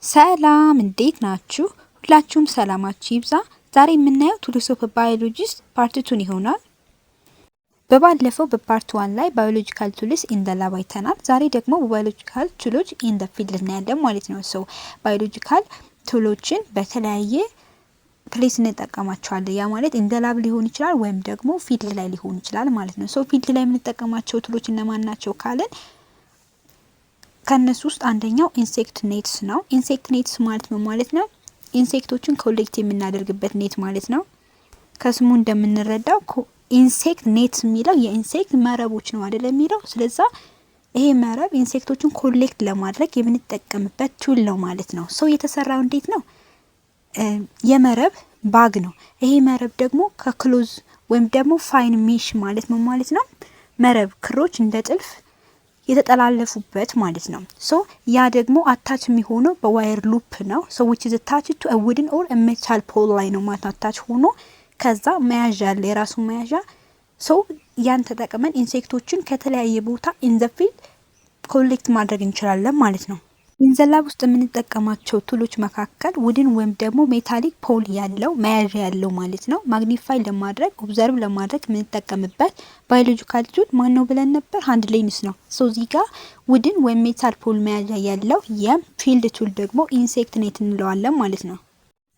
ሰላም እንዴት ናችሁ? ሁላችሁም ሰላማችሁ ይብዛ። ዛሬ የምናየው ቱልስ ኦፍ ባዮሎጂስት ፓርት 2 ይሆናል። በባለፈው በፓርት 1 ላይ ባዮሎጂካል ቱልስ ኢን ዘ ላብ አይተናል። ዛሬ ደግሞ ባዮሎጂካል ቱሎች ኢን ዘ ፊልድ እናያለን ማለት ነው። ሶ ባዮሎጂካል ቱሎችን በተለያየ ፕሌስ እንጠቀማቸዋለን። ያ ማለት ኢን ዘ ላብ ሊሆን ይችላል ወይም ደግሞ ፊልድ ላይ ሊሆን ይችላል ማለት ነው። ሶ ፊልድ ላይ የምንጠቀማቸው ቱሎች እነማን ናቸው ካለን ከነሱ ውስጥ አንደኛው ኢንሴክት ኔትስ ነው። ኢንሴክት ኔትስ ማለት ምን ማለት ነው? ኢንሴክቶችን ኮሌክት የምናደርግበት ኔት ማለት ነው። ከስሙ እንደምንረዳው ኢንሴክት ኔትስ የሚለው የኢንሴክት መረቦች ነው አይደል የሚለው። ስለዛ ይሄ መረብ ኢንሴክቶችን ኮሌክት ለማድረግ የምንጠቀምበት ቱል ነው ማለት ነው። ሰው የተሰራው እንዴት ነው? የመረብ ባግ ነው። ይሄ መረብ ደግሞ ከክሎዝ ወይም ደግሞ ፋይን ሜሽ ማለት ምን ማለት ነው? መረብ ክሮች እንደ ጥልፍ የተጠላለፉበት ማለት ነው። ሶ ያ ደግሞ አታች የሚሆነው በዋየር ሉፕ ነው። ሶ which is attached to a wooden or a metal pole ላይ ነው ማለት አታች ሆኖ ከዛ መያዣ አለ የራሱ መያዣ። ሶ ያን ተጠቅመን ኢንሴክቶችን ከተለያየ ቦታ in the field ኮሌክት ማድረግ እንችላለን ማለት ነው። ኢን ዘ ላብ ውስጥ የምንጠቀማቸው ቱሎች መካከል ውድን ወይም ደግሞ ሜታሊክ ፖል ያለው መያዣ ያለው ማለት ነው። ማግኒፋይ ለማድረግ ኦብዘርቭ ለማድረግ የምንጠቀምበት ባዮሎጂካል ቱል ማን ነው ብለን ነበር? ሃንድ ሌንስ ነው። ሶ እዚህ ጋር ውድን ወይም ሜታል ፖል መያዣ ያለው የፊልድ ቱል ደግሞ ኢንሴክት ኔት እንለዋለን ማለት ነው።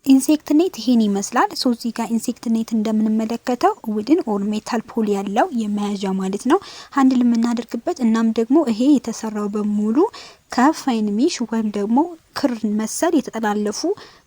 ኢንሴክት ኔት ይሄን ይመስላል። ሶ እዚህ ጋር ኢንሴክት ኔት እንደምንመለከተው ውድን ኦር ሜታል ፖል ያለው የመያዣ ማለት ነው ሃንድል የምናደርግበት። እናም ደግሞ ይሄ የተሰራው በሙሉ ከፋይን ሜሽ ወይም ደግሞ ክር መሰል የተጠላለፉ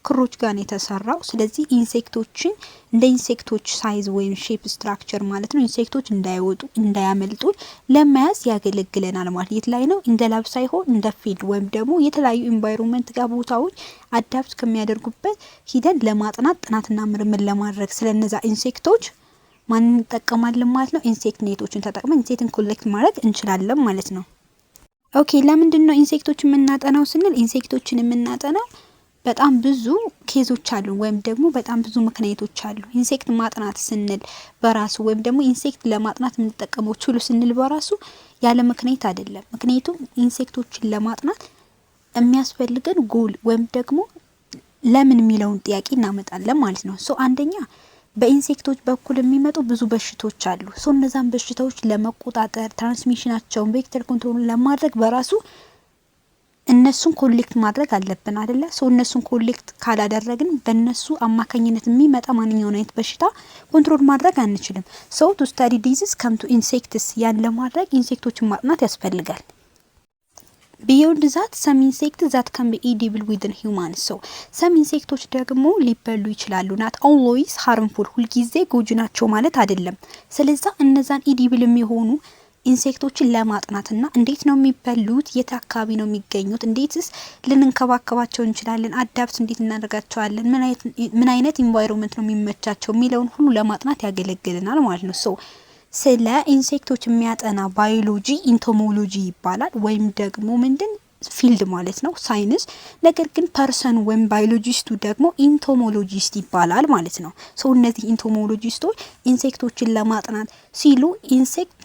ክሮች ጋር ነው የተሰራው። ስለዚህ ኢንሴክቶችን እንደ ኢንሴክቶች ሳይዝ ወይም ሼፕ ስትራክቸር ማለት ነው ኢንሴክቶች እንዳይወጡ እንዳያመልጡ ለመያዝ ያገለግለናል ማለት የት ላይ ነው? እንደ ላብ ሳይሆን እንደ ፊልድ ወይም ደግሞ የተለያዩ ኢንቫይሮንመንት ጋር ቦታዎች አዳፕት ከሚያደርጉበት ሂደን ለማጥናት ጥናትና ምርምር ለማድረግ ስለነዛ ኢንሴክቶች ማን እንጠቀማለን ማለት ነው? ኢንሴክት ኔቶችን ተጠቅመን ኢንሴክትን ኮሌክት ማድረግ እንችላለን ማለት ነው። ኦኬ ለምንድን ነው ኢንሴክቶችን የምናጠናው ስንል ኢንሴክቶችን የምናጠናው በጣም ብዙ ኬዞች አሉ ወይም ደግሞ በጣም ብዙ ምክንያቶች አሉ። ኢንሴክት ማጥናት ስንል በራሱ ወይም ደግሞ ኢንሴክት ለማጥናት የምንጠቀመው ቱል ስንል በራሱ ያለ ምክንያት አይደለም። ምክንያቱም ኢንሴክቶችን ለማጥናት የሚያስፈልገን ጎል ወይም ደግሞ ለምን የሚለውን ጥያቄ እናመጣለን ማለት ነው። ሶ አንደኛ በኢንሴክቶች በኩል የሚመጡ ብዙ በሽታዎች አሉ። ሶ እነዛን በሽታዎች ለመቆጣጠር ትራንስሚሽናቸውን ቬክተር ኮንትሮል ለማድረግ በራሱ እነሱን ኮሌክት ማድረግ አለብን አይደለ? ሶ እነሱን ኮሌክት ካላደረግን በእነሱ አማካኝነት የሚመጣ ማንኛውን አይነት በሽታ ኮንትሮል ማድረግ አንችልም። ሶ ቱ ስታዲ ዲዚዝ ከም ቱ ኢንሴክትስ ያን ለማድረግ ኢንሴክቶችን ማጥናት ያስፈልጋል። ቢዮንድ ዛት ሰም ኢንሴክት ዛት ካን ቢ ኢዲብል ዊዝን ሂውማንስ ሶ ሰም ኢንሴክቶች ደግሞ ሊበሉ ይችላሉ። ናት ኦልዌይስ ሃርምፉል ሁልጊዜ ጎጂ ናቸው ማለት አይደለም። ስለዚህ እነዛን ኢዲብል የሚሆኑ ኢንሴክቶችን ለማጥናትና እንዴት ነው የሚበሉት፣ የት አካባቢ ነው የሚገኙት፣ እንዴትስ ልንንከባከባቸው እንችላለን፣ አዳፕት እንዴት እናደርጋቸዋለን፣ ምን አይነት ኢንቫይሮንመንት ነው የሚመቻቸው የሚለውን ሁሉ ለማጥናት ያገለግለናል ማለት ነው። ሶ ስለ ኢንሴክቶች የሚያጠና ባዮሎጂ ኢንቶሞሎጂ ይባላል ወይም ደግሞ ምንድን ፊልድ ማለት ነው ሳይንስ። ነገር ግን ፐርሰኑ ወይም ባዮሎጂስቱ ደግሞ ኢንቶሞሎጂስት ይባላል ማለት ነው። ሶ እነዚህ ኢንቶሞሎጂስቶች ኢንሴክቶችን ለማጥናት ሲሉ ኢንሴክት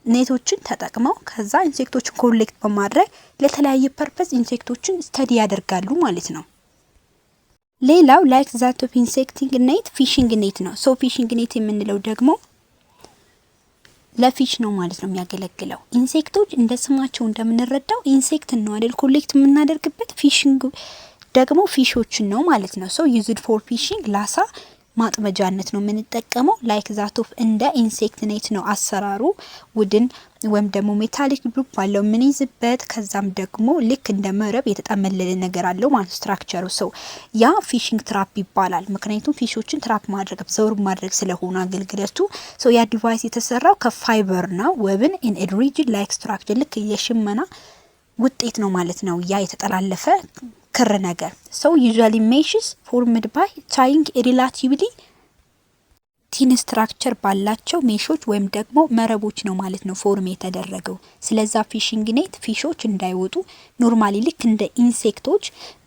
ኔቶችን ተጠቅመው ከዛ ኢንሴክቶችን ኮሌክት በማድረግ ለተለያየ ፐርፐስ ኢንሴክቶችን ስተዲ ያደርጋሉ ማለት ነው። ሌላው ላይክ ዛት ኦፍ ኢንሴክቲንግ ኔት ፊሽንግ ኔት ነው። ሶ ፊሽንግ ኔት የምንለው ደግሞ ለፊሽ ነው ማለት ነው የሚያገለግለው። ኢንሴክቶች እንደ ስማቸው እንደምንረዳው ኢንሴክት ነው አይደል ኮሌክት የምናደርግበት። ፊሽንግ ደግሞ ፊሾችን ነው ማለት ነው። ሶ ዩዝድ ፎር ፊሽንግ ላሳ ማጥመጃነት ነው የምንጠቀመው። ላይክ ዛት ኦፍ እንደ ኢንሴክት ኔት ነው አሰራሩ። ውድን ወይም ደግሞ ሜታሊክ ግሩፕ ባለው ምን ይዝበት ከዛም ደግሞ ልክ እንደ መረብ የተጠመለለ ነገር አለው ማለት ስትራክቸሩ። ሰው ያ ፊሽንግ ትራፕ ይባላል። ምክንያቱም ፊሾችን ትራፕ ማድረግ አብዞርብ ማድረግ ስለሆነ አገልግሎቱ። ሶ ያ ዲቫይስ የተሰራው ከፋይበር ነው። ወብን ኢን ኤ ሪጅድ ላይክ ስትራክቸር ልክ የሽመና ውጤት ነው ማለት ነው ያ የተጠላለፈ ክር ነገር። ሶ ዩዥዋሊ ሜሽስ ፎርምድ ባይ ታይንግ ሪላቲቭሊ ቲን ስትራክቸር ባላቸው ሜሾች ወይም ደግሞ መረቦች ነው ማለት ነው ፎርም የተደረገው። ስለዛ ፊሽንግ ኔት ፊሾች እንዳይወጡ ኖርማሊ ልክ እንደ ኢንሴክቶች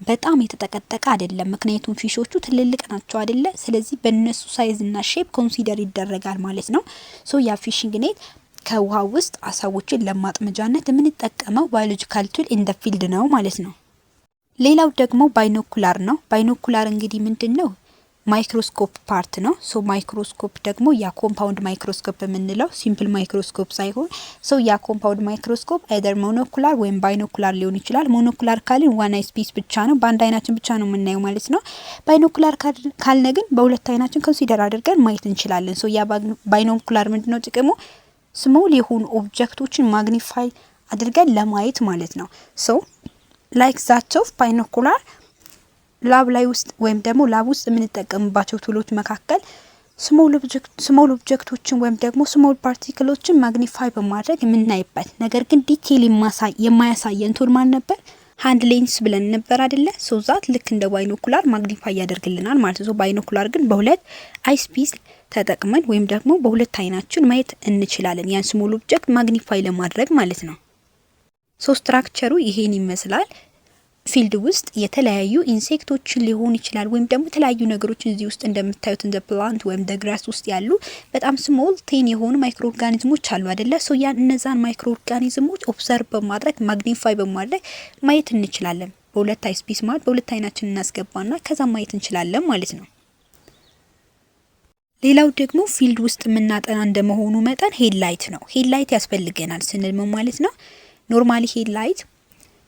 በጣም የተጠቀጠቀ አይደለም፣ ምክንያቱም ፊሾቹ ትልልቅ ናቸው አይደለ? ስለዚህ በእነሱ ሳይዝ እና ሼፕ ኮንሲደር ይደረጋል ማለት ነው። ሶ ያ ፊሽንግ ኔት ከውሃ ውስጥ አሳዎችን ለማጥመጃነት የምንጠቀመው ባዮሎጂካል ቱል ኢን ዘ ፊልድ ነው ማለት ነው። ሌላው ደግሞ ባይኖኩላር ነው። ባይኖኩላር እንግዲህ ምንድን ነው? ማይክሮስኮፕ ፓርት ነው። ሶ ማይክሮስኮፕ ደግሞ ያ ኮምፓውንድ ማይክሮስኮፕ የምንለው ሲምፕል ማይክሮስኮፕ ሳይሆን ሶ ያ ኮምፓውንድ ማይክሮስኮፕ አይደር ሞኖኩላር ወይም ባይኖኩላር ሊሆን ይችላል። ሞኖኩላር ካልን ዋን አይ ስፔስ ብቻ ነው፣ በአንድ አይናችን ብቻ ነው የምናየው ማለት ነው። ባይኖኩላር ካልነ ግን በሁለት አይናችን ኮንሲደር አድርገን ማየት እንችላለን። ሶ ያ ባይኖኩላር ምንድነው ጥቅሙ? ስሞል የሆኑ ኦብጀክቶችን ማግኒፋይ አድርገን ለማየት ማለት ነው። ሶ ላይክ ዛት ኦፍ ባይኖኩላር ላብ ላይ ውስጥ ወይም ደግሞ ላብ ውስጥ የምንጠቀምባቸው ቱሎች መካከል ስሞል ኦብጀክቶችን ወይም ደግሞ ስሞል ፓርቲክሎችን ማግኒፋይ በማድረግ የምናይበት ነገር ግን ዲቴይል የማያሳየን ቱል ማን ነበር? ሃንድ ሌንስ ብለን ነበር አይደለ? ሶ ዛት ልክ እንደ ባይኖኩላር ማግኒፋይ ያደርግልናል ማለት ነው። ባይኖኩላር ግን በሁለት አይስፒስ ተጠቅመን ወይም ደግሞ በሁለት አይናችን ማየት እንችላለን፣ ያን ስሞል ኦብጀክት ማግኒፋይ ለማድረግ ማለት ነው። ሶ ስትራክቸሩ ይሄን ይመስላል። ፊልድ ውስጥ የተለያዩ ኢንሴክቶችን ሊሆን ይችላል ወይም ደግሞ የተለያዩ ነገሮችን እዚህ ውስጥ እንደምታዩት እንደ ፕላንት ወይም ደ ግራስ ውስጥ ያሉ በጣም ስሞል ቴን የሆኑ ማይክሮ ኦርጋኒዝሞች አሉ አይደለ? ሶ ያን እነዛን ማይክሮ ኦርጋኒዝሞች ኦብዘርቭ በማድረግ ማግኒፋይ በማድረግ ማየት እንችላለን። በሁለት አይስፒስ ማለት በሁለት አይናችን እናስገባና ከዛ ማየት እንችላለን ማለት ነው። ሌላው ደግሞ ፊልድ ውስጥ የምናጠና እንደመሆኑ መጠን ሄድላይት ነው። ሄድላይት ያስፈልገናል ስንል ምን ማለት ነው? ኖርማሊ ሄድላይት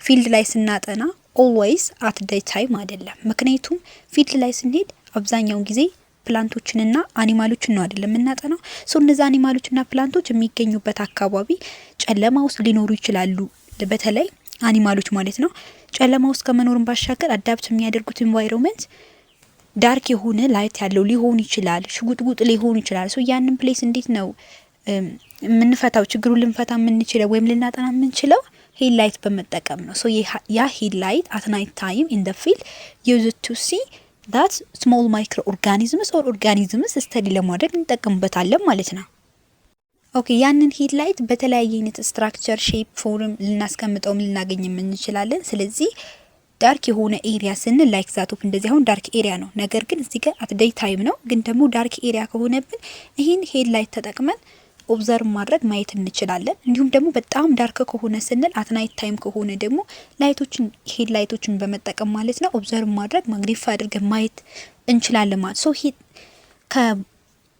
ፊልድ ላይ ስናጠና ኦልዌይስ አት ዴይ ታይም አይደለም። ምክንያቱም ፊልድ ላይ ስንሄድ አብዛኛውን ጊዜ ፕላንቶችንና አኒማሎችን ነው አይደለም የምናጠናው። ሶ እነዚህ አኒማሎችና ፕላንቶች የሚገኙበት አካባቢ ጨለማ ውስጥ ሊኖሩ ይችላሉ። በተለይ አኒማሎች ማለት ነው። ጨለማ ውስጥ ከመኖርን ባሻገር አዳፕት የሚያደርጉት ኢንቫይሮንመንት ዳርክ የሆነ ላይት ያለው ሊሆን ይችላል፣ ሽጉጥጉጥ ሊሆን ይችላል። ሶ ያንን ፕሌስ እንዴት ነው የምንፈታው? ችግሩን ልንፈታ የምንችለው ወይም ልናጠና የምንችለው ሄድ ላይት በመጠቀም ነው። ሶ ያ ሄድ ላይት አት ናይት ታይም ኢን ዘ ፊልድ ዩዝድ ቱ ሲ ዳት ስሞል ማይክሮ ኦርጋኒዝምስ ኦር ኦርጋኒዝምስ ስተዲ ለማድረግ እንጠቀምበታለን ማለት ነው። ኦኬ ያንን ሄድ ላይት በተለያየ አይነት ስትራክቸር፣ ሼፕ፣ ፎርም ልናስቀምጠውም ልናገኝ የምንችላለን። ስለዚህ ዳርክ የሆነ ኤሪያ ስንል ላይክ ዛት ኦፍ እንደዚህ አሁን ዳርክ ኤሪያ ነው፣ ነገር ግን እዚህ ጋር አት ዴይ ታይም ነው። ግን ደግሞ ዳርክ ኤሪያ ከሆነብን ይህን ሄድ ላይት ተጠቅመን ኦብዘርቭ ማድረግ ማየት እንችላለን። እንዲሁም ደግሞ በጣም ዳርክ ከሆነ ስንል አት ናይት ታይም ከሆነ ደግሞ ላይቶችን ሄድ ላይቶችን በመጠቀም ማለት ነው ኦብዘርቭ ማድረግ ማግኒፋይ አድርገን ማየት እንችላለን ማለት ሶ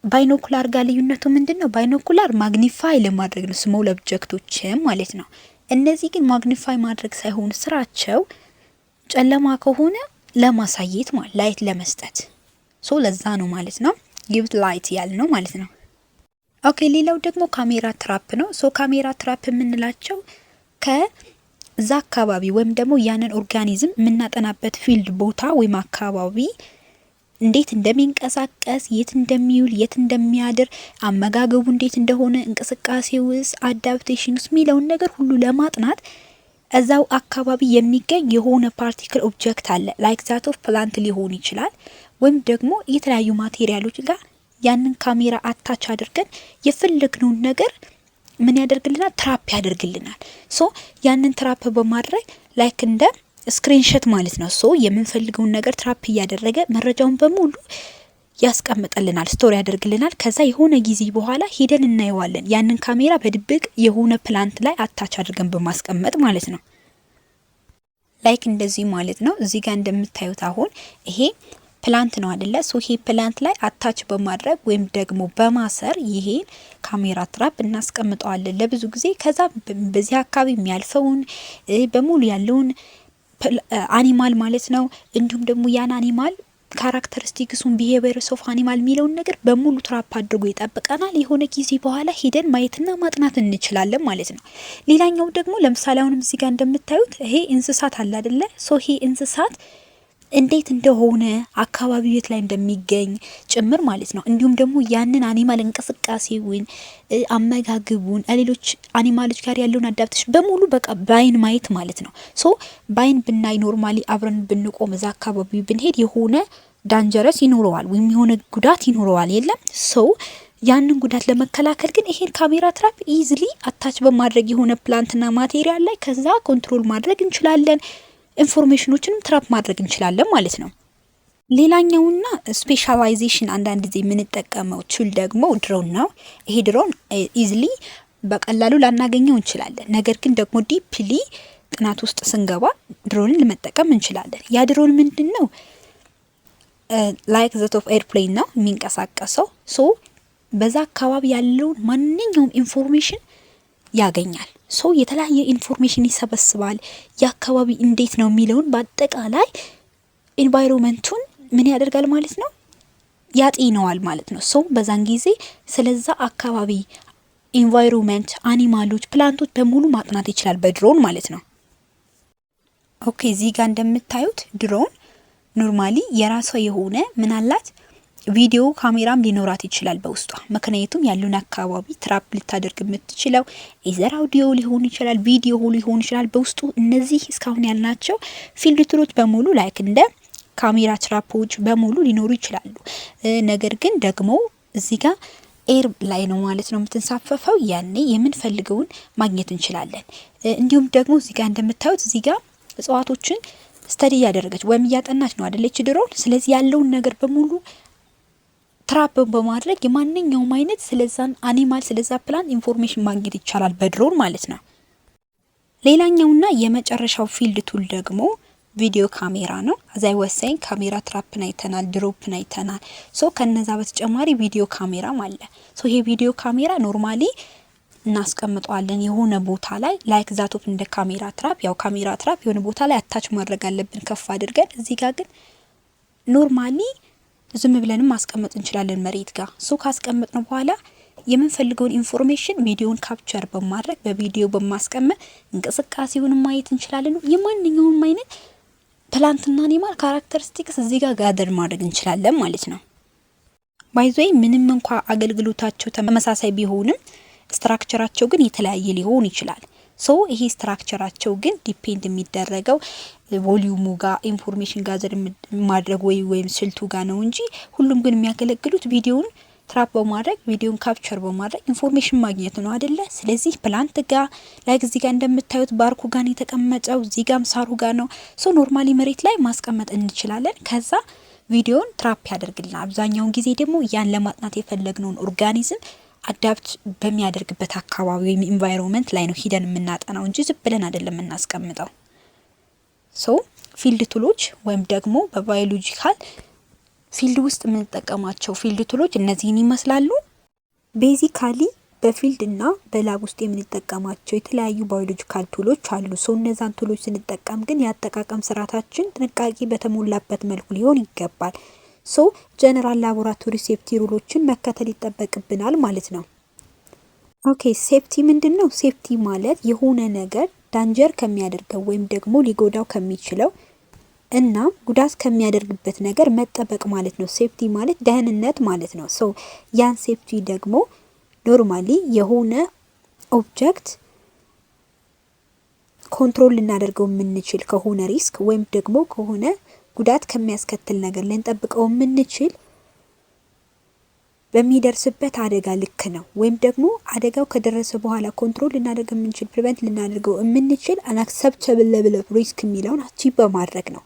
ከባይኖኩላር ጋር ልዩነቱ ምንድነው? ባይኖኩላር ማግኒፋይ ለማድረግ ነው ስሞል ኦብጀክቶችን ማለት ነው። እነዚህ ግን ማግኒፋይ ማድረግ ሳይሆን ስራቸው ጨለማ ከሆነ ለማሳየት ማለት ላይት ለመስጠት ሶ ለዛ ነው ማለት ነው ጊቭ ላይት ያልነው ማለት ነው። ኦኬ ሌላው ደግሞ ካሜራ ትራፕ ነው። ሶ ካሜራ ትራፕ የምንላቸው ከዛ አካባቢ ወይም ደግሞ ያንን ኦርጋኒዝም የምናጠናበት ፊልድ ቦታ ወይም አካባቢ እንዴት እንደሚንቀሳቀስ፣ የት እንደሚውል፣ የት እንደሚያድር፣ አመጋገቡ እንዴት እንደሆነ፣ እንቅስቃሴውስ፣ አዳፕቴሽንስ የሚለውን ነገር ሁሉ ለማጥናት እዛው አካባቢ የሚገኝ የሆነ ፓርቲክል ኦብጀክት አለ። ላይክ ዛት ኦፍ ፕላንት ሊሆን ይችላል ወይም ደግሞ የተለያዩ ማቴሪያሎች ጋር ያንን ካሜራ አታች አድርገን የፈለግነውን ነገር ምን ያደርግልናል? ትራፕ ያደርግልናል። ሶ ያንን ትራፕ በማድረግ ላይክ እንደ ስክሪንሾት ማለት ነው። ሶ የምንፈልገውን ነገር ትራፕ እያደረገ መረጃውን በሙሉ ያስቀምጥልናል፣ ስቶሪ ያደርግልናል። ከዛ የሆነ ጊዜ በኋላ ሄደን እናየዋለን። ያንን ካሜራ በድብቅ የሆነ ፕላንት ላይ አታች አድርገን በማስቀመጥ ማለት ነው። ላይክ እንደዚህ ማለት ነው። እዚህ ጋር እንደምታዩት አሁን ይሄ ፕላንት ነው አይደለ? ሶ ይሄ ፕላንት ላይ አታች በማድረግ ወይም ደግሞ በማሰር ይሄን ካሜራ ትራፕ እናስቀምጠዋለን ለብዙ ጊዜ። ከዛ በዚህ አካባቢ የሚያልፈውን በሙሉ ያለውን አኒማል ማለት ነው እንዲሁም ደግሞ ያን አኒማል ካራክተሪስቲክሱን ቢሄቪየርስ ኦፍ አኒማል የሚለውን ነገር በሙሉ ትራፕ አድርጎ ይጠብቀናል። የሆነ ጊዜ በኋላ ሄደን ማየትና ማጥናት እንችላለን ማለት ነው። ሌላኛው ደግሞ ለምሳሌ አሁንም እዚህ ጋር እንደምታዩት ይሄ እንስሳት አለ አይደለ? ሶ ይሄ እንስሳት እንዴት እንደሆነ አካባቢው የት ላይ እንደሚገኝ ጭምር ማለት ነው። እንዲሁም ደግሞ ያንን አኒማል እንቅስቃሴውን፣ አመጋግቡን፣ ሌሎች አኒማሎች ጋር ያለውን አዳፕቴሽን በሙሉ በቃ ባይን ማየት ማለት ነው። ሶ ባይን ብናይ ኖርማሊ አብረን ብንቆም እዛ አካባቢ ብንሄድ የሆነ ዳንጀረስ ይኖረዋል ወይም የሆነ ጉዳት ይኖረዋል የለም ሰው ያንን ጉዳት ለመከላከል ግን ይሄን ካሜራ ትራፕ ኢዝሊ አታች በማድረግ የሆነ ፕላንትና ማቴሪያል ላይ ከዛ ኮንትሮል ማድረግ እንችላለን። ኢንፎርሜሽኖችንም ትራፕ ማድረግ እንችላለን ማለት ነው። ሌላኛውና ስፔሻላይዜሽን አንዳንድ ጊዜ የምንጠቀመው ቱል ደግሞ ድሮን ነው። ይሄ ድሮን ኢዝሊ በቀላሉ ላናገኘው እንችላለን። ነገር ግን ደግሞ ዲፕሊ ጥናት ውስጥ ስንገባ ድሮንን ለመጠቀም እንችላለን። ያ ድሮን ምንድን ነው? ላይክ ዘት ኦፍ ኤርፕሌን ነው የሚንቀሳቀሰው። ሶ በዛ አካባቢ ያለውን ማንኛውም ኢንፎርሜሽን ያገኛል። ሶ የተለያየ ኢንፎርሜሽን ይሰበስባል። የአካባቢ እንዴት ነው የሚለውን በአጠቃላይ ኢንቫይሮንመንቱን ምን ያደርጋል ማለት ነው? ያጤነዋል ማለት ነው። ሶ በዛን ጊዜ ስለዛ አካባቢ ኢንቫይሮንመንት፣ አኒማሎች፣ ፕላንቶች በሙሉ ማጥናት ይችላል በድሮን ማለት ነው። ኦኬ እዚህ ጋር እንደምታዩት ድሮን ኖርማሊ የራሷ የሆነ ምን አላት ቪዲዮ ካሜራም ሊኖራት ይችላል በውስጧ። ምክንያቱም ያሉን አካባቢ ትራፕ ልታደርግ የምትችለው ኢዘር አውዲዮ ሊሆን ይችላል፣ ቪዲዮ ሊሆን ይችላል። በውስጡ እነዚህ እስካሁን ያልናቸው ፊልትሮች በሙሉ ላይክ እንደ ካሜራ ትራፖች በሙሉ ሊኖሩ ይችላሉ። ነገር ግን ደግሞ እዚህ ጋር ኤር ላይ ነው ማለት ነው የምትንሳፈፈው። ያኔ የምንፈልገውን ማግኘት እንችላለን። እንዲሁም ደግሞ እዚህ ጋር እንደምታዩት እዚህ ጋር እጽዋቶችን ስተዲ እያደረገች ወይም እያጠናች ነው አይደለች ድሮን። ስለዚህ ያለውን ነገር በሙሉ ትራፕ በማድረግ የማንኛውም አይነት ስለዛን አኒማል ስለዛ ፕላንት ኢንፎርሜሽን ማግኘት ይቻላል በድሮን ማለት ነው። ሌላኛውና የመጨረሻው ፊልድ ቱል ደግሞ ቪዲዮ ካሜራ ነው። አዛይ ወሳኝ ካሜራ ትራፕን አይተናል፣ ድሮፕን አይተናል። ሶ ከነዛ በተጨማሪ ቪዲዮ ካሜራም አለ። ሶ ይሄ ቪዲዮ ካሜራ ኖርማሊ እናስቀምጠዋለን የሆነ ቦታ ላይ ላይክ ዛቶፍ እንደ ካሜራ ትራፕ። ያው ካሜራ ትራፕ የሆነ ቦታ ላይ አታች ማድረግ አለብን ከፍ አድርገን። እዚህ ጋር ግን ኖርማሊ ዝም ብለንም ማስቀመጥ እንችላለን መሬት ጋር። ሶ ካስቀመጥነው በኋላ የምንፈልገውን ኢንፎርሜሽን ቪዲዮን ካፕቸር በማድረግ በቪዲዮ በማስቀመጥ እንቅስቃሴውን ማየት እንችላለን። የማንኛውም አይነት ፕላንትና አኒማል ካራክተሪስቲክስ እዚህ ጋር ጋደር ማድረግ እንችላለን ማለት ነው። ባይዘይ ምንም እንኳ አገልግሎታቸው ተመሳሳይ ቢሆንም ስትራክቸራቸው ግን የተለያየ ሊሆን ይችላል። ሶ ይሄ ስትራክቸራቸው ግን ዲፔንድ የሚደረገው ቮሊዩሙ ጋር ኢንፎርሜሽን ጋዘር ማድረግ ወይም ስልቱ ጋር ነው እንጂ ሁሉም ግን የሚያገለግሉት ቪዲዮን ትራፕ በማድረግ ቪዲዮን ካፕቸር በማድረግ ኢንፎርሜሽን ማግኘት ነው አይደለ? ስለዚህ ፕላንት ጋር ላይክ እዚህ ጋር እንደምታዩት ባርኩ ጋር ነው የተቀመጠው፣ እዚህ ጋርም ሳሩ ጋር ነው። ሶ ኖርማሊ መሬት ላይ ማስቀመጥ እንችላለን። ከዛ ቪዲዮን ትራፕ ያደርግልናል። አብዛኛውን ጊዜ ደግሞ ያን ለማጥናት የፈለግነውን ኦርጋኒዝም አዳፕት በሚያደርግበት አካባቢ ወይም ኢንቫይሮንመንት ላይ ነው ሂደን የምናጠናው እንጂ ዝም ብለን አይደለም የምናስቀምጠው። ሶ ፊልድ ቱሎች ወይም ደግሞ በባዮሎጂካል ፊልድ ውስጥ የምንጠቀማቸው ፊልድ ቱሎች እነዚህን ይመስላሉ። ቤዚካሊ በፊልድ እና በላብ ውስጥ የምንጠቀማቸው የተለያዩ ባዮሎጂካል ቱሎች አሉ። ሰው እነዛን ቱሎች ስንጠቀም ግን የአጠቃቀም ስርዓታችን ጥንቃቄ በተሞላበት መልኩ ሊሆን ይገባል። ሶ ጀነራል ላቦራቶሪ ሴፍቲ ሩሎችን መከተል ይጠበቅብናል ማለት ነው። ኦኬ ሴፍቲ ምንድነው? ሴፍቲ ማለት የሆነ ነገር ዳንጀር ከሚያደርገው ወይም ደግሞ ሊጎዳው ከሚችለው እና ጉዳት ከሚያደርግበት ነገር መጠበቅ ማለት ነው። ሴፍቲ ማለት ደህንነት ማለት ነው። ሶ ያን ሴፍቲ ደግሞ ኖርማሊ የሆነ ኦብጀክት ኮንትሮል ልናደርገው የምንችል ከሆነ ሪስክ ወይም ደግሞ ከሆነ ጉዳት ከሚያስከትል ነገር ልንጠብቀው የምንችል በሚደርስበት አደጋ ልክ ነው። ወይም ደግሞ አደጋው ከደረሰ በኋላ ኮንትሮል ልናደርገው የምንችል ፕሪቨንት ልናደርገው የምንችል አንአክሰፕተብል ሌቭል ኦፍ ሪስክ የሚለውን አቺቭ በማድረግ ነው።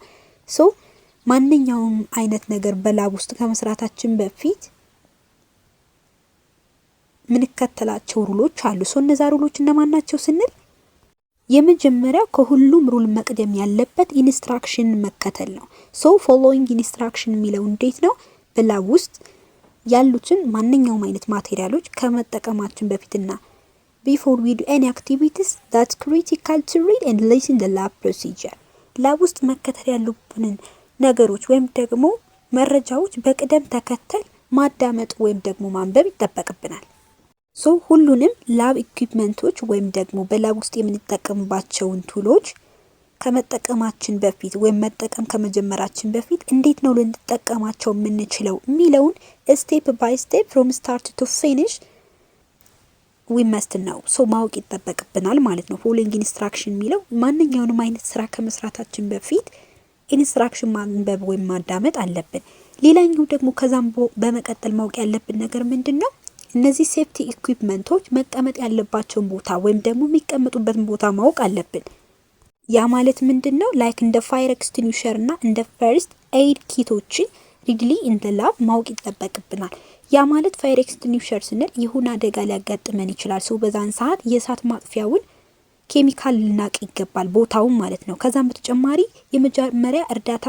ሶ ማንኛውም አይነት ነገር በላብ ውስጥ ከመስራታችን በፊት ምንከተላቸው ሩሎች አሉ። ሶ እነዛ ሩሎች እነማን ናቸው ስንል የመጀመሪያው ከሁሉም ሩል መቅደም ያለበት ኢንስትራክሽን መከተል ነው። ሶ ፎሎዊንግ ኢንስትራክሽን የሚለው እንዴት ነው? በላብ ውስጥ ያሉትን ማንኛውም አይነት ማቴሪያሎች ከመጠቀማችን በፊትና ቢፎር ዊ ዱ ኤኒ አክቲቪቲስ ዳትስ ክሪቲካል ቱ ሪድ ኤንድ ሊስን ዘ ላብ ፕሮሲጀር። ላብ ውስጥ መከተል ያሉብንን ነገሮች ወይም ደግሞ መረጃዎች በቅደም ተከተል ማዳመጥ ወይም ደግሞ ማንበብ ይጠበቅብናል። ሶ ሁሉንም ላብ ኢኩዊፕመንቶች ወይም ደግሞ በላብ ውስጥ የምንጠቀምባቸውን ቱሎች ከመጠቀማችን በፊት ወይም መጠቀም ከመጀመራችን በፊት እንዴት ነው ልንጠቀማቸው የምንችለው የሚለውን ስቴፕ ባይ ስቴፕ ፍሮም ስታርት ቱ ፊኒሽ ዊ መስት ነው ሶ ማወቅ ይጠበቅብናል ማለት ነው። ፎሎዊንግ ኢንስትራክሽን የሚለው ማንኛውንም አይነት ስራ ከመስራታችን በፊት ኢንስትራክሽን ማንበብ ወይም ማዳመጥ አለብን። ሌላኛው ደግሞ ከዛም በመቀጠል ማወቅ ያለብን ነገር ምንድነው? እነዚህ ሴፍቲ ኢኩዊፕመንቶች መቀመጥ ያለባቸውን ቦታ ወይም ደግሞ የሚቀመጡበትን ቦታ ማወቅ አለብን። ያ ማለት ምንድነው? ላይክ እንደ ፋየር ኤክስቲንጉሸር እና እንደ ፈርስት ኤይድ ኪቶችን ሪድሊ ኢን ዘ ላብ ማወቅ ይጠበቅብናል። ያ ማለት ፋየር ኤክስቲንጉሸር ስንል የሆነ አደጋ ሊያጋጥመን ይችላል። ሰው በዛን ሰዓት የእሳት ማጥፊያውን ኬሚካል ልናቅ ይገባል፣ ቦታውን ማለት ነው። ከዛም በተጨማሪ የመጀመሪያ እርዳታ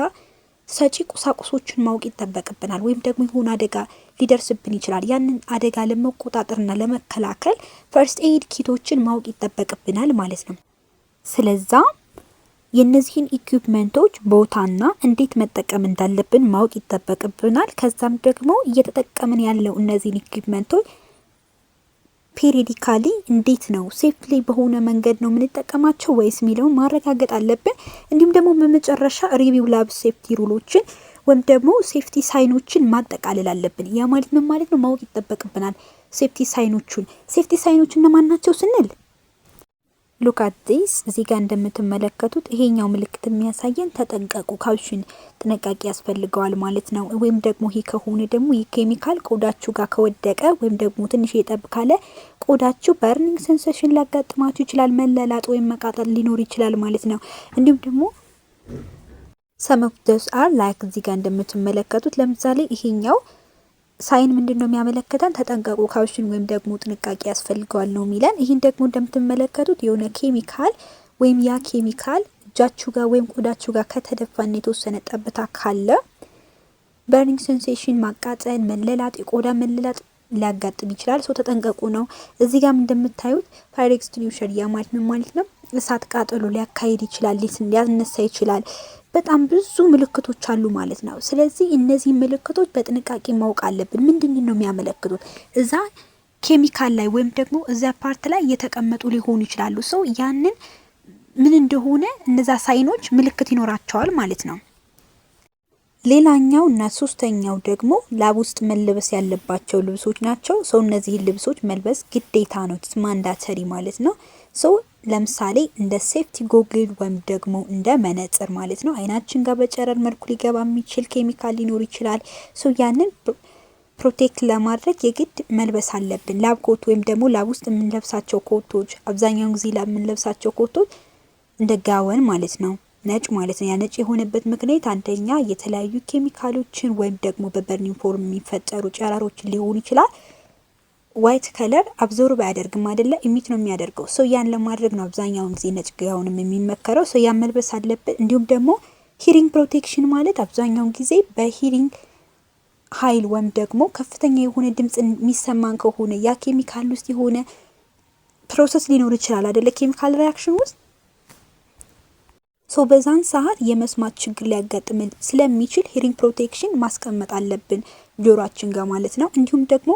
ሰጪ ቁሳቁሶችን ማወቅ ይጠበቅብናል። ወይም ደግሞ የሆነ አደጋ ሊደርስብን ይችላል። ያንን አደጋ ለመቆጣጠርና ለመከላከል ፈርስት ኤይድ ኪቶችን ማወቅ ይጠበቅብናል ማለት ነው። ስለዛ የነዚህን ኢኩዊፕመንቶች ቦታና እንዴት መጠቀም እንዳለብን ማወቅ ይጠበቅብናል። ከዛም ደግሞ እየተጠቀምን ያለው እነዚህን ኢኩዊፕመንቶች ፔሪዲካሊ እንዴት ነው ሴፍሊ በሆነ መንገድ ነው የምንጠቀማቸው ወይስ የሚለውን ማረጋገጥ አለብን። እንዲሁም ደግሞ በመጨረሻ ሪቪው ላብ ሴፍቲ ሩሎችን ወይም ደግሞ ሴፍቲ ሳይኖችን ማጠቃለል አለብን። ያ ማለት ምን ማለት ነው? ማወቅ ይጠበቅብናል ሴፍቲ ሳይኖች እነማን ናቸው ስንል ሉክ አት ዲስ እዚህ ጋር እንደምትመለከቱት ይሄኛው ምልክት የሚያሳየን ተጠንቀቁ፣ ካውሽን ጥንቃቄ ያስፈልገዋል ማለት ነው። ወይም ደግሞ ይሄ ከሆነ ደግሞ ይህ ኬሚካል ቆዳችሁ ጋር ከወደቀ ወይም ደግሞ ትንሽ የጠብ ካለ ቆዳችሁ በርኒንግ ሴንሴሽን ሊያጋጥማችሁ ይችላል፣ መለላጥ ወይም መቃጠል ሊኖር ይችላል ማለት ነው። እንዲሁም ደግሞ some of those are like እዚህ ጋር እንደምትመለከቱት ለምሳሌ ይሄኛው ሳይን ምንድነው የሚያመለክተን? ተጠንቀቁ ካውሽን ወይም ደግሞ ጥንቃቄ ያስፈልገዋል ነው የሚለን። ይህን ደግሞ እንደምትመለከቱት የሆነ ኬሚካል ወይም ያ ኬሚካል እጃችሁ ጋር ወይም ቆዳችሁ ጋር ከተደፋና የተወሰነ ጠብታ ካለ በርኒንግ ሴንሴሽን፣ ማቃጠል፣ መለላጥ፣ የቆዳ መለላጥ ሊያጋጥም ይችላል። ሰው ተጠንቀቁ ነው። እዚህ ጋር እንደምታዩት ፋየር ኤክስቲንጉሸር ያ ማለት ምን ማለት ነው? እሳት ቃጠሎ ሊያካሂድ ይችላል፣ ሊያስነሳ ይችላል። በጣም ብዙ ምልክቶች አሉ ማለት ነው። ስለዚህ እነዚህ ምልክቶች በጥንቃቄ ማወቅ አለብን። ምንድነው ነው የሚያመለክቱት? እዛ ኬሚካል ላይ ወይም ደግሞ እዛ ፓርት ላይ እየተቀመጡ ሊሆኑ ይችላሉ። ሰው ያንን ምን እንደሆነ እነዛ ሳይኖች ምልክት ይኖራቸዋል ማለት ነው። ሌላኛው እና ሶስተኛው ደግሞ ላብ ውስጥ መለበስ ያለባቸው ልብሶች ናቸው። ሰው እነዚህን ልብሶች መልበስ ግዴታ ነው፣ ማንዳተሪ ማለት ነው። ሰው ለምሳሌ እንደ ሴፍቲ ጎግል ወይም ደግሞ እንደ መነጽር ማለት ነው። አይናችን ጋር በጨረር መልኩ ሊገባ የሚችል ኬሚካል ሊኖር ይችላል። ሰው ያንን ፕሮቴክት ለማድረግ የግድ መልበስ አለብን። ላብ ኮት ወይም ደግሞ ላብ ውስጥ የምንለብሳቸው ኮቶች፣ አብዛኛውን ጊዜ ላብ የምንለብሳቸው ኮቶች እንደ ጋወን ማለት ነው፣ ነጭ ማለት ነው። ያ ነጭ የሆነበት ምክንያት አንደኛ የተለያዩ ኬሚካሎችን ወይም ደግሞ በበርኒንግ ፎርም የሚፈጠሩ ጨረሮችን ሊሆን ይችላል። ዋይት ከለር አብዞርብ አያደርግም አይደለ? ኢሚት ነው የሚያደርገው። ሶ ያን ለማድረግ ነው አብዛኛውን ጊዜ ነጭ ጋውንም የሚመከረው። ሶ ያን መልበስ አለበት። እንዲሁም ደግሞ ሂሪንግ ፕሮቴክሽን ማለት አብዛኛውን ጊዜ በሂሪንግ ኃይል ወይም ደግሞ ከፍተኛ የሆነ ድምጽ የሚሰማን ከሆነ ያ ኬሚካል ውስጥ የሆነ ፕሮሰስ ሊኖር ይችላል አይደለ? ኬሚካል ሪአክሽን ውስጥ ሶ በዛን ሰዓት የመስማት ችግር ሊያጋጥመን ስለሚችል ሂሪንግ ፕሮቴክሽን ማስቀመጥ አለብን ጆሮአችን ጋር ማለት ነው። እንዲሁም ደግሞ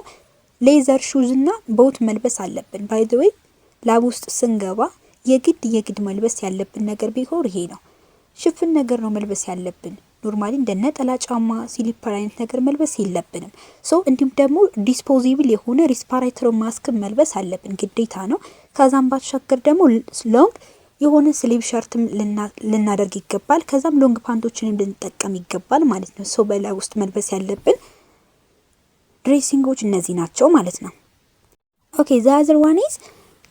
ሌዘር ሹዝ እና ቦት መልበስ አለብን። ባይ ዘ ዌይ ላብ ውስጥ ስንገባ የግድ መልበስ ያለብን ነገር ቢሆን ይሄ ነው። ሽፍን ነገር ነው መልበስ ያለብን። ኖርማሊ እንደ ነጠላ ጫማ፣ ሲሊፐር አይነት ነገር መልበስ የለብንም። ሶ እንዲሁም ደግሞ ዲስፖዚብል የሆነ ሪስፓራቶሪ ማስክ መልበስ አለብን፣ ግዴታ ነው። ከዛም ባሻገር ደግሞ ሎንግ የሆነ ስሊቭ ሸርትም ልናደርግ ይገባል። ከዛም ሎንግ ፓንቶችንም ልንጠቀም ይገባል ማለት ነው። ሶ በላብ ውስጥ መልበስ ያለብን ድሬሲንጎች እነዚህ ናቸው ማለት ነው። ኦኬ ዘ አዘር ዋን ኢዝ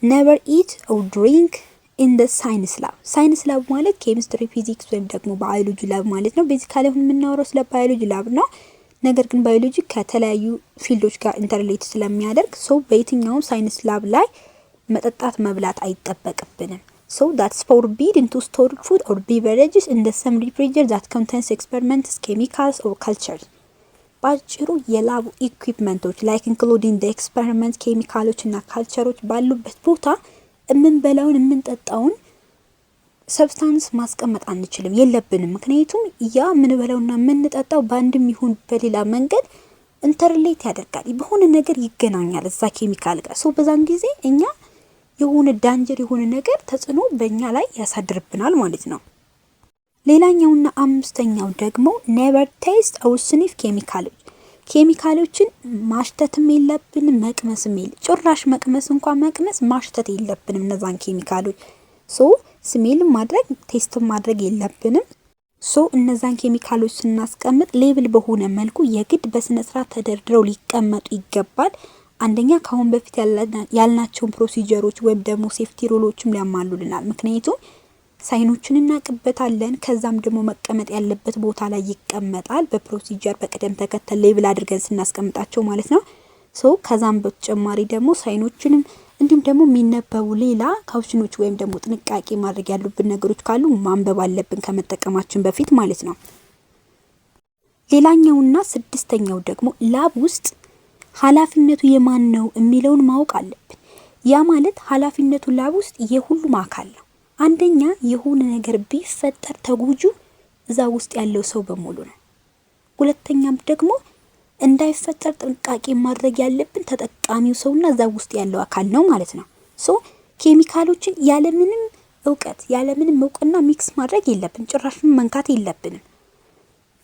ኔቨር ኢት ኦር ድሪንክ ኢን ዘ ሳይንስ ላብ። ሳይንስ ላብ ማለት ኬሚስትሪ፣ ፊዚክስ ወይም ደግሞ ባዮሎጂ ላብ ማለት ነው። ቤዚካሊ አሁን የምናወራው ስለ ባዮሎጂ ላብ ነው። ነገር ግን ባዮሎጂ ከተለያዩ ፊልዶች ጋር ኢንተርሌት ስለሚያደርግ ሶ በየትኛውም ሳይንስ ላብ ላይ መጠጣት መብላት አይጠበቅብንም። So that's forbidden to store food or beverages in the same refrigerator that contains experiments, chemicals or cultures. ባጭሩ የላብ ኢኩዊፕመንቶች ላይክ ኢንክሉዲንግ ዘ ኤክስፐሪመንት ኬሚካሎች እና ካልቸሮች ባሉበት ቦታ የምንበላውን የምንጠጣውን ሰብስታንስ ማስቀመጥ አንችልም፣ የለብንም። ምክንያቱም ያ የምንበላውና የምንጠጣው በአንድም ይሁን በሌላ መንገድ ኢንተርሌት ያደርጋል፣ በሆነ ነገር ይገናኛል እዛ ኬሚካል ጋር። ሶ በዛን ጊዜ እኛ የሆነ ዳንጀር የሆነ ነገር ተጽዕኖ በእኛ ላይ ያሳድርብናል ማለት ነው። ሌላኛውና አምስተኛው ደግሞ ኔቨር ቴስት ኦር ስኒፍ ኬሚካሎችን ማሽተትም የለብንም፣ መቅመስም ጭራሽ መቅመስ ማሽተት የለብንም እነዛን ኬሚካሎች። ሶ ስሜል ማድረግ ቴስት ማድረግ የለብንም። እነዛን ኬሚካሎች ስናስቀምጥ ሌብል በሆነ መልኩ የግድ በስነ ስርዓት ተደርድረው ሊቀመጡ ይገባል። አንደኛ ከአሁን በፊት ያልናቸውን ፕሮሲጀሮች ወይም ደግሞ ሴፍቲ ሩሎችም ሊያሟሉልናል። ምክንያቱም ሳይኖችን እናቅበታለን፣ ከዛም ደግሞ መቀመጥ ያለበት ቦታ ላይ ይቀመጣል በፕሮሲጀር በቅደም ተከተል ሌብል አድርገን ስናስቀምጣቸው ማለት ነው። ከዛም በተጨማሪ ደግሞ ሳይኖችንም እንዲሁም ደግሞ የሚነበቡ ሌላ ካውሽኖች ወይም ደግሞ ጥንቃቄ ማድረግ ያሉብን ነገሮች ካሉ ማንበብ አለብን ከመጠቀማችን በፊት ማለት ነው። ሌላኛውና ስድስተኛው ደግሞ ላብ ውስጥ ኃላፊነቱ የማን ነው የሚለውን ማወቅ አለብን። ያ ማለት ኃላፊነቱ ላብ ውስጥ የሁሉም አካል ነው። አንደኛ የሆነ ነገር ቢፈጠር ተጎጁ እዛ ውስጥ ያለው ሰው በሙሉ ነው። ሁለተኛም ደግሞ እንዳይፈጠር ጥንቃቄ ማድረግ ያለብን ተጠቃሚው ሰውና እዛ ውስጥ ያለው አካል ነው ማለት ነው። ኬሚካሎችን ያለምንም እውቅና ሚክስ ማድረግ የለብን፣ ጭራሽም መንካት የለብንም።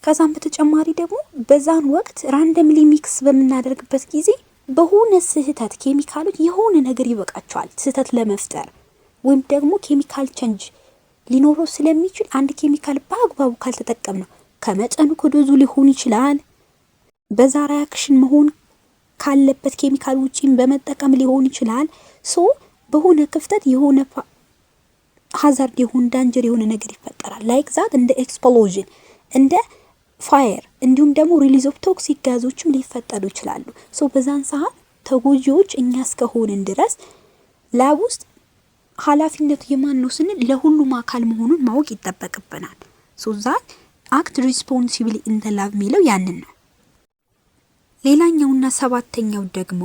ከዛም በተጨማሪ ደግሞ በዛን ወቅት ራንደምሊ ሚክስ በምናደርግበት ጊዜ በሆነ ስህተት ኬሚካሎች የሆነ ነገር ይበቃቸዋል ስህተት ለመፍጠር ወይም ደግሞ ኬሚካል ቼንጅ ሊኖረው ስለሚችል አንድ ኬሚካል በአግባቡ ካልተጠቀምነው ከመጠኑ ከዶዙ ሊሆን ይችላል። በዛ ሪያክሽን መሆን ካለበት ኬሚካል ውጪም በመጠቀም ሊሆን ይችላል። በሆነ ክፍተት የሆነ ሃዛርድ የሆነ ዳንጀር የሆነ ነገር ይፈጠራል። ላይክ ዛት እንደ ኤክስፕሎዥን እንደ ፋየር እንዲሁም ደግሞ ሪሊዝ ኦፍ ቶክሲክ ጋዞችም ሊፈጠሩ ይችላሉ። በዛን ሰዓት ተጎጂዎች እኛ እስከሆንን ድረስ ላብ ውስጥ ኃላፊነቱ የማን ነው ስንል ለሁሉም አካል መሆኑን ማወቅ ይጠበቅብናል። ዛት አክት ሪስፖንሲብሊ ኢን ዘ ላብ የሚለው ያንን ነው። ሌላኛውና ሰባተኛው ደግሞ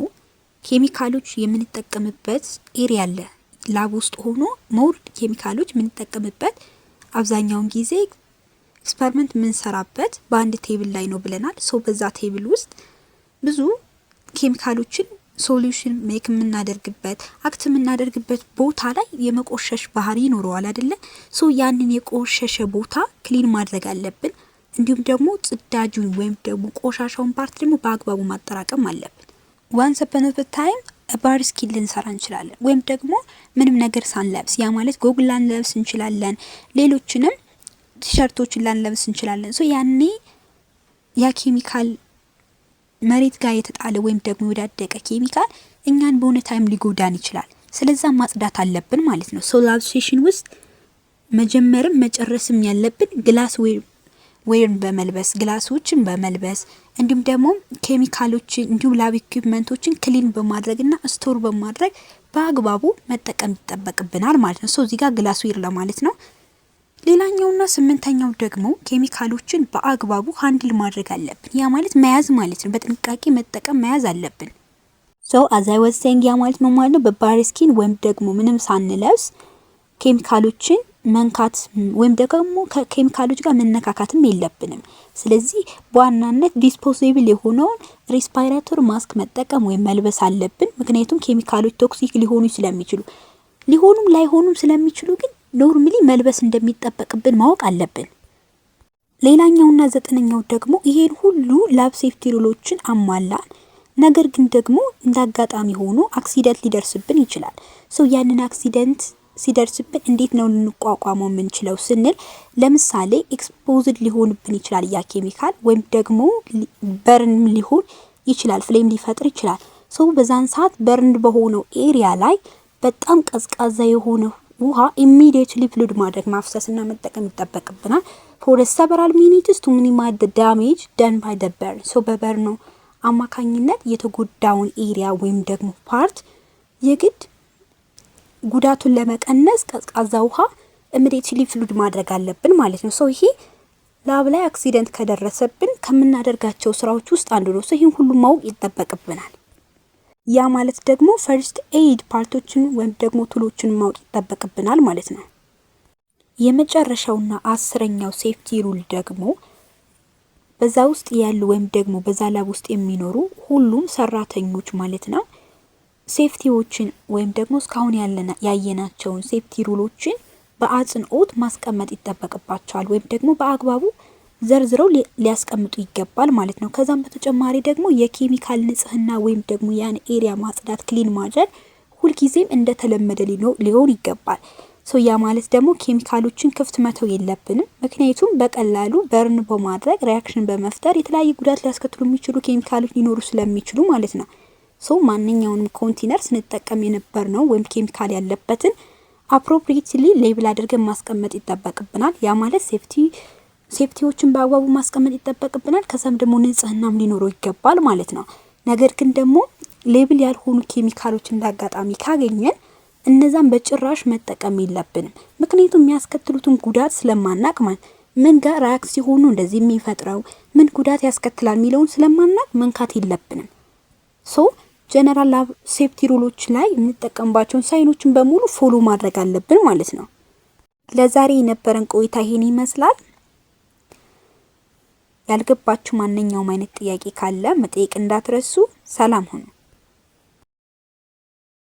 ኬሚካሎች የምንጠቀምበት ኤሪያ አለ። ላብ ውስጥ ሆኖ ሞር ኬሚካሎች የምንጠቀምበት አብዛኛውን ጊዜ ኤክስፐሪመንት የምንሰራበት በአንድ ቴብል ላይ ነው ብለናል። በዛ ቴብል ውስጥ ብዙ ኬሚካሎችን ሶሉሽን ሜክ የምናደርግበት አክት የምናደርግበት ቦታ ላይ የመቆሸሽ ባህሪ ይኖረዋል አይደለ? ያንን የቆሸሸ ቦታ ክሊን ማድረግ አለብን። እንዲሁም ደግሞ ጽዳጁን ወይም ደግሞ ቆሻሻውን ፓርት ደግሞ በአግባቡ ማጠራቀም አለብን። ዋንስ አፖን አ ታይም ባር ስኪን ልንሰራ እንችላለን፣ ወይም ደግሞ ምንም ነገር ሳንለብስ፣ ያ ማለት ጎግል ላንለብስ እንችላለን፣ ሌሎችንም ቲሸርቶችን ላንለብስ እንችላለን። ያኔ ያ ኬሚካል መሬት ጋር የተጣለ ወይም ደግሞ የወዳደቀ ኬሚካል እኛን በሆነ ታይም ሊጎዳን ይችላል። ስለዛ ማጽዳት አለብን ማለት ነው። ላብ ሴሽን ውስጥ መጀመርም መጨረስም ያለብን ግላስ ዌርን በመልበስ ግላሶችን በመልበስ እንዲሁም ደግሞ ኬሚካሎችን እንዲሁም ላብ ኢኩዊፕመንቶችን ክሊን በማድረግና ስቶር በማድረግ በአግባቡ መጠቀም ይጠበቅብናል ማለት ነው። እዚህ ጋር ግላስ ዌር ለማለት ነው። ሌላኛውና ስምንተኛው ደግሞ ኬሚካሎችን በአግባቡ ሃንድል ማድረግ አለብን። ያ ማለት መያዝ ማለት ነው። በጥንቃቄ መጠቀም መያዝ አለብን። አዛይ ወሰንግ ያ ማለት ነው ማለት ነው። በባር ስኪን ወይም ደግሞ ምንም ሳንለብስ ኬሚካሎችን መንካት ወይም ደግሞ ከኬሚካሎች ጋር መነካካትም የለብንም። ስለዚህ በዋናነት ዲስፖዚብል የሆነውን ሬስፓይራቶር ማስክ መጠቀም ወይም መልበስ አለብን። ምክንያቱም ኬሚካሎች ቶክሲክ ሊሆኑ ስለሚችሉ ሊሆኑም ላይሆኑም ስለሚችሉ ግን ኖርማሊ መልበስ እንደሚጠበቅብን ማወቅ አለብን። ሌላኛውና ዘጠነኛው ደግሞ ይሄን ሁሉ ላብ ሴፍቲ ሩሎችን አሟላን፣ ነገር ግን ደግሞ እንዳጋጣሚ ሆኖ አክሲደንት ሊደርስብን ይችላል። ያንን አክሲደንት ሲደርስብን እንዴት ነው ልንቋቋመው የምንችለው ስንል ለምሳሌ ኤክስፖዝድ ሊሆንብን ይችላል ያ ኬሚካል፣ ወይም ደግሞ በርንም ሊሆን ይችላል፣ ፍሌም ሊፈጥር ይችላል። በዛን ሰዓት በርንድ በሆነው ኤሪያ ላይ በጣም ቀዝቃዛ የሆነ ውሃ ኢሚዲየትሊ ፍሉድ ማድረግ ማፍሰስና መጠቀም ይጠበቅብናል። ፎር several minutes to minimize the damage done by the burn። በበርኑ አማካኝነት የተጎዳውን ኤሪያ ወይም ደግሞ ፓርት የግድ ጉዳቱን ለመቀነስ ቀዝቃዛ ውሃ ኢሚዲየትሊ ፍሉድ ማድረግ አለብን ማለት ነው። ይሄ ላብ ላይ አክሲደንት ከደረሰብን ከምናደርጋቸው ስራዎች ውስጥ አንዱ ነው። ይሄን ሁሉ ማወቅ ይጠበቅብናል። ያ ማለት ደግሞ ፈርስት ኤድ ፓርቶችን ወይም ደግሞ ቱሎችን ማወቅ ይጠበቅብናል ማለት ነው። የመጨረሻውና አስረኛው ሴፍቲ ሩል ደግሞ በዛ ውስጥ ያሉ ወይም ደግሞ በዛ ላብ ውስጥ የሚኖሩ ሁሉም ሰራተኞች ማለት ነው ሴፍቲዎችን ወይም ደግሞ እስካሁን ያየናቸውን ሴፍቲ ሩሎችን በአጽንኦት ማስቀመጥ ይጠበቅባቸዋል ወይም ደግሞ በአግባቡ ዘርዝረው ሊያስቀምጡ ይገባል ማለት ነው። ከዛም በተጨማሪ ደግሞ የኬሚካል ንጽህና ወይም ደግሞ ያን ኤሪያ ማጽዳት ክሊን ማድረግ ሁልጊዜም እንደተለመደ ሊሆን ይገባል። ያ ማለት ደግሞ ኬሚካሎችን ክፍት መተው የለብንም። ምክንያቱም በቀላሉ በርን በማድረግ ሪያክሽን በመፍጠር የተለያየ ጉዳት ሊያስከትሉ የሚችሉ ኬሚካሎች ሊኖሩ ስለሚችሉ ማለት ነው። ማንኛውንም ኮንቴነር ስንጠቀም የነበር ነው ወይም ኬሚካል ያለበትን አፕሮፕሪየትሊ ሌብል አድርገን ማስቀመጥ ይጠበቅብናል። ያ ማለት ሴፍቲዎችን በአግባቡ ማስቀመጥ ይጠበቅብናል። ከዛም ደግሞ ንጽህናም ሊኖረው ይገባል ማለት ነው። ነገር ግን ደግሞ ሌብል ያልሆኑ ኬሚካሎች እንዳጋጣሚ ካገኘን እነዛን በጭራሽ መጠቀም የለብንም። ምክንያቱም የሚያስከትሉትን ጉዳት ስለማናቅ ማለት ምን ጋር ሪአክት ሲሆኑ እንደዚህ የሚፈጥረው ምን ጉዳት ያስከትላል የሚለውን ስለማናቅ መንካት የለብንም። ጀነራል ላብ ሴፍቲ ሩሎች ላይ የምንጠቀምባቸውን ሳይኖችን በሙሉ ፎሎ ማድረግ አለብን ማለት ነው። ለዛሬ የነበረን ቆይታ ይሄን ይመስላል። ያልገባችሁ ማንኛውም አይነት ጥያቄ ካለ መጠየቅ እንዳትረሱ። ሰላም ሁኑ።